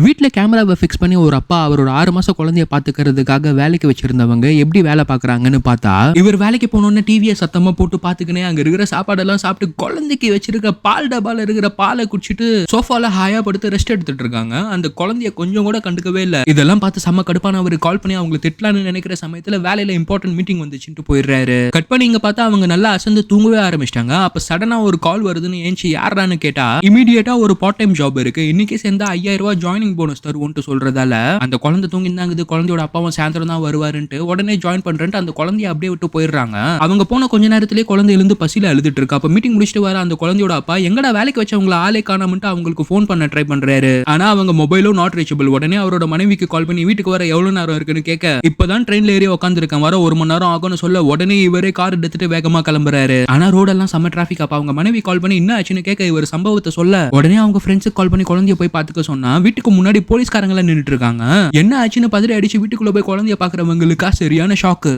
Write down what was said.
வீட்ல கேமராவை ஃபிக்ஸ் பண்ணி ஒரு அப்பா அவரோட 6 மாசம் குழந்தைய பாத்துக்கிறதுக்காக வேலைக்கு வச்சிருந்தவங்க எப்படி வேலை பாக்குறாங்கன்னு பார்த்தா, இவர் வேலைக்கு போனோன்னு டிவியை சத்தமா போட்டு பாத்துக்கினே அங்க இருக்கிற சாப்பாடெல்லாம் சாப்பிட்டு குழந்தைக்கு வச்சிருக்க பால் டப்பால இருக்கிற பாலை குடிச்சிட்டு சோஃபால ஹாயா படுத்து ரெஸ்ட் எடுத்துட்டு இருக்காங்க. அந்த குழந்தைய கொஞ்சம் கூட கண்டுக்கவே இல்ல. இதெல்லாம் பார்த்து செம்ம கடுப்பான அவர் கால் பண்ணி அவங்களை திட்டலான்னு நினைக்கிற சமயத்துல வேலையில இம்பார்ட்டன்ட் மீட்டிங் வந்துச்சுட்டு போயிடுறாரு. கட் பண்ணி இங்க பார்த்தா அவங்க நல்லா அசந்து தூங்கவே ஆரம்பிச்சிட்டாங்க. அப்ப சடனா ஒரு கால் வருதுன்னு ஏஞ்சி யாரான்னு கேட்டா, இமீடியட்டா ஒரு பார்ட் டைம் ஜாப் இருக்கு, இன்னைக்கு சேர்ந்தா 5000 ரூபாய் ஜாயினிங் போனஸ் தருவோம்னு சொல்றதால அந்த குழந்தை தூங்கிருந்தாங்க. குழந்தையோட அப்பாவும் சாயந்தரம் தான் வருவாருன்ட்டு உடனே ஜாயின் பண்றேன்ட்டு அந்த குழந்தைய அப்படியே விட்டு போயிடுறாங்க. அவங்க போன கொஞ்ச நேரத்திலேயே குழந்தை எழுந்து பசியில அழுதுட்டு இருக்கு. அப்ப மீட்டிங் முடிச்சுட்டு வர அந்த குழந்தையோட அப்பா எங்கடா வேலைக்கு வச்சவங்களை ஆளே காணாமட்டு அவங்களுக்கு போன் பண்ண ட்ரை பண்றாரு. ஆனா அவங்க மொபைலும் நாட் ரீச்சபிள். உடனே அவரோட மனைவிக்கு கால் பண்ணி வீட்டுக்கு வர எவ்வளவு நேரம் இருக்குன்னு கேட்க, இப்பதான் ட்ரெயின்ல ஏறி உட்காந்துருக்கேன், வர 1 மணி நேரம் ஆகும்னு சொல்ல உடனே இவரே கார் எடுத்துட்டு வேகமா கிளம்புறாரு. ஆனா ரோடெல்லாம் செம்ம டிராபிக். அப்ப அவங்க மனைவி கால் பண்ணி என்ன ஆச்சுன்னு கேட்க இவர் சம்பவத்தை சொல்ல உடனே அவங்க ஃப்ரெண்ட்ஸுக்கு கால் பண்ணி குழந்தைய போய் பாத்துக்க சொன்னா வீட்டுக்கு முன்னாடி போலீஸ்காரங்க நின்னுட்டு இருக்காங்க. என்ன ஆச்சுன்னு பதறி அடிச்சு வீட்டுக்குள்ள போய் குழந்தைய பாக்குறவங்களுக்கா சரியான ஷாக்கு.